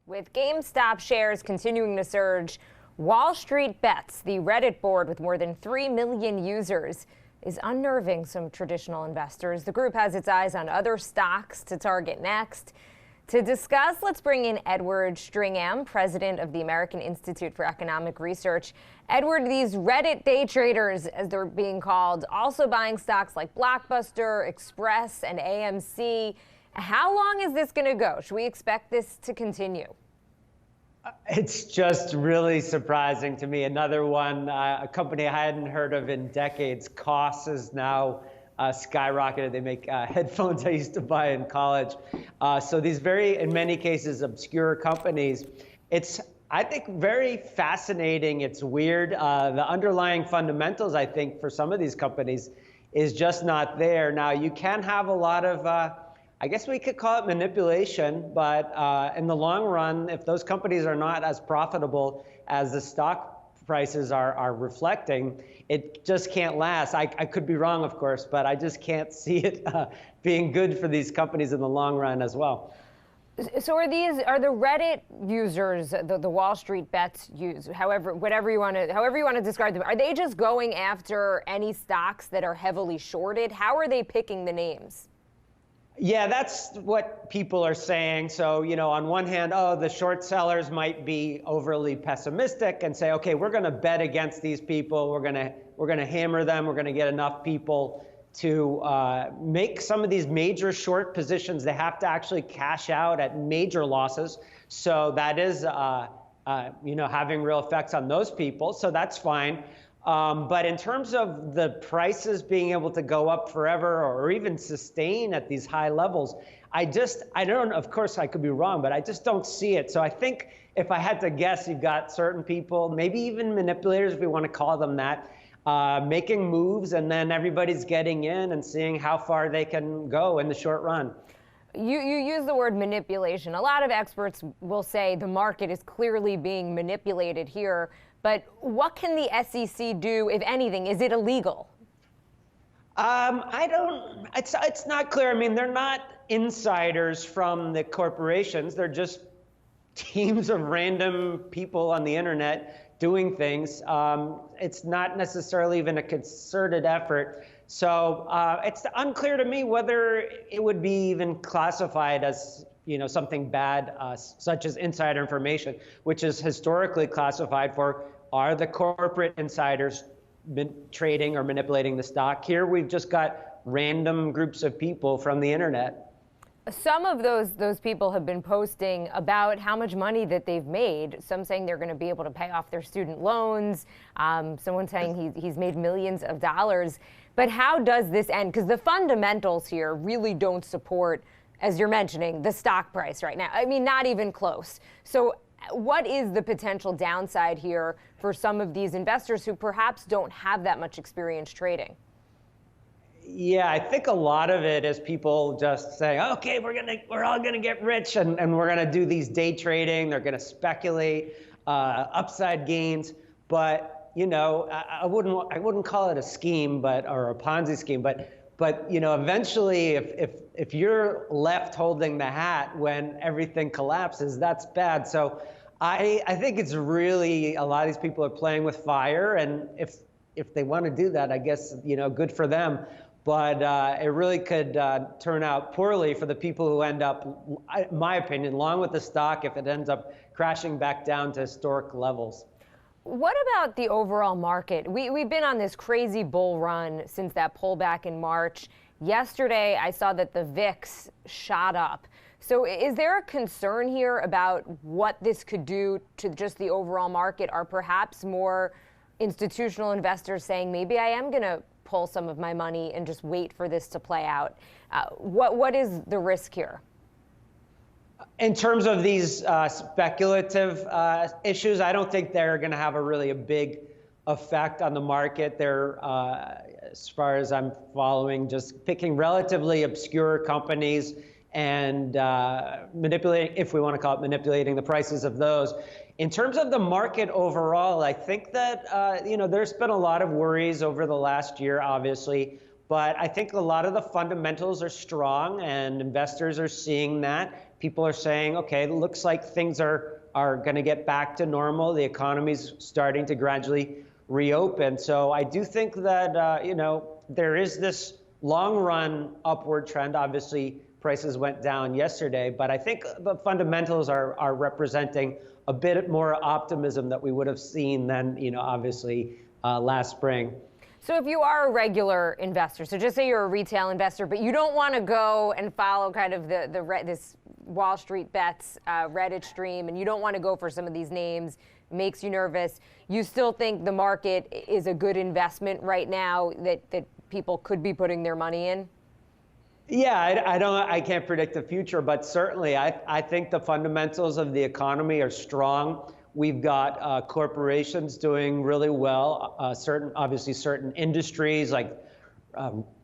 With GameStop shares continuing to surge, Wall Street Bets, the Reddit board with more than 3 million users, is unnerving some traditional investors. The group has its eyes on other stocks to target next. To discuss, let's bring in Edward Stringham, president of the American Institute for Economic Research. Edward, these Reddit day traders, as they're being called, also buying stocks like Blockbuster, Express, and AMC. How long is this going to go? Should we expect this to continue? It's just really surprising to me. Another one, a company I hadn't heard of in decades. Cost is now skyrocketed. They make headphones I used to buy in college. So these in many cases, obscure companies. It's, I think, very fascinating. It's weird. The underlying fundamentals, I think, for some of these companies is just not there. Now, you can have a lot of I guess we could call it manipulation, but in the long run, if those companies are not as profitable as the stock prices are reflecting, it just can't last. I could be wrong, of course, but I just can't see it being good for these companies in the long run as well. So are the Reddit users, the Wall Street Bets users, however you want to describe them, are they just going after any stocks that are heavily shorted? How are they picking the names? Yeah, that's what people are saying. So, on one hand, the short sellers might be overly pessimistic and say, okay, we're going to bet against these people. We're going to hammer them. We're going to get enough people to make some of these major short positions. They have to actually cash out at major losses. So that is, having real effects on those people. So that's fine. But in terms of the prices being able to go up forever or even sustain at these high levels, I don't, of course I could be wrong, but I just don't see it. So I think if I had to guess, you've got certain people, maybe even manipulators, if we want to call them that, making moves, and then everybody's getting in and seeing how far they can go in the short run. You use the word manipulation. A lot of experts will say the market is clearly being manipulated here. But what can the SEC do, if anything? Is it illegal? It's not clear. I mean, they're not insiders from the corporations. They're just teams of random people on the internet doing things. It's not necessarily even a concerted effort. So it's unclear to me whether it would be even classified as something bad, such as insider information, which is historically classified for, are the corporate insiders trading or manipulating the stock? Here we've just got random groups of people from the internet. Some of those people have been posting about how much money that they've made. Some saying they're going to be able to pay off their student loans. Someone saying he's made millions of dollars. But how does this end? Because the fundamentals here really don't support, as you're mentioning, the stock price right now. I mean, not even close. So what is the potential downside here for some of these investors who perhaps don't have that much experience trading? Yeah, I think a lot of it is people just saying, okay, we're all gonna get rich and we're gonna do these day trading. They're gonna speculate upside gains, but I wouldn't call it a scheme, or a Ponzi scheme, but eventually, if you're left holding the hat when everything collapses, that's bad. So I think it's really, a lot of these people are playing with fire, and if they want to do that, I guess good for them. But it really could turn out poorly for the people who end up, in my opinion, along with the stock, if it ends up crashing back down to historic levels. What about the overall market? We've been on this crazy bull run since that pullback in March. Yesterday, I saw that the VIX shot up. So is there a concern here about what this could do to just the overall market? Are perhaps more institutional investors saying, maybe I am going to pull some of my money and just wait for this to play out? What is the risk here? In terms of these speculative issues, I don't think they're going to have a big effect on the market. They're, as far as I'm following, just picking relatively obscure companies and manipulating, if we want to call it manipulating, the prices of those. In terms of the market overall, I think that there's been a lot of worries over the last year, obviously. But I think a lot of the fundamentals are strong, and investors are seeing that. people are saying, okay, it looks like things are going to get back to normal. The economy's starting to gradually reopen. So I do think that, there is this long run upward trend. Obviously, prices went down yesterday, but I think the fundamentals are representing a bit more optimism that we would have seen than, obviously last spring. So if you are a regular investor, so just say you're a retail investor, but you don't want to go and follow kind of this Wall Street Bets Reddit stream, and you don't want to go for some of these names, makes you nervous, you still think the market is a good investment right now that people could be putting their money in? Yeah, I can't predict the future, but certainly I think the fundamentals of the economy are strong. We've got corporations doing really well. Certain industries like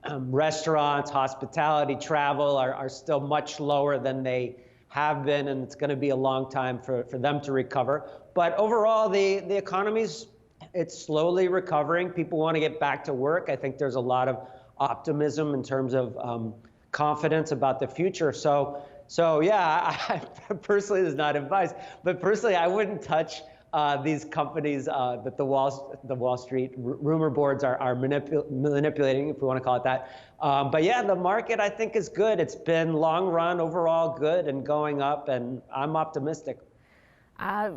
restaurants, hospitality, travel are still much lower than they have been, and it's going to be a long time for them to recover. But overall, the economy's slowly recovering. People want to get back to work. I think there's a lot of optimism in terms of confidence about the future. So yeah, I personally, this is not advice, but personally, I wouldn't touch these companies that the Wall Street rumor boards are manipulating, if we want to call it that. But yeah, the market I think is good. It's been long run overall good and going up, and I'm optimistic.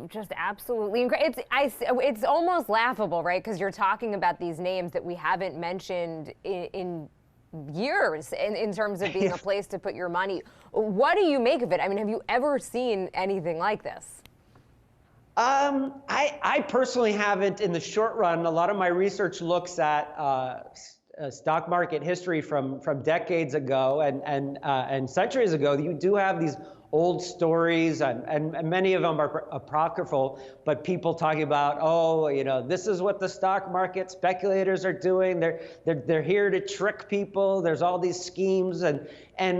Just absolutely incredible. It's almost laughable, right? Because you're talking about these names that we haven't mentioned in years in terms of being a place to put your money. What do you make of it? I mean, have you ever seen anything like this? I personally haven't in the short run. A lot of my research looks at stock market history from decades ago and centuries ago. You do have these old stories, and many of them are apocryphal, but people talking about, this is what the stock market speculators are doing. They're here to trick people. There's all these schemes, and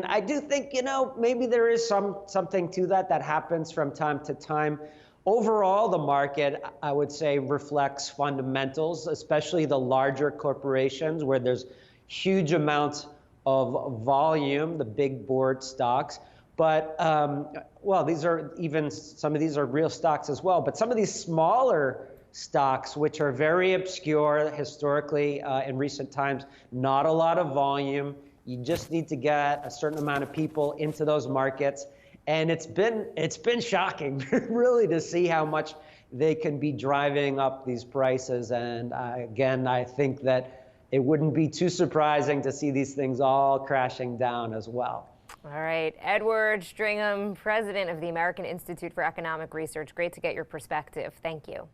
I do think, maybe there is something to that happens from time to time. Overall, the market, I would say, reflects fundamentals, especially the larger corporations where there's huge amounts of volume, the big board stocks. But, some of these are real stocks as well. But some of these smaller stocks, which are very obscure historically in recent times, not a lot of volume. You just need to get a certain amount of people into those markets. And it's been shocking, really, to see how much they can be driving up these prices. And again, I think that it wouldn't be too surprising to see these things all crashing down as well. All right, Edward Stringham, president of the American Institute for Economic Research. Great to get your perspective. Thank you.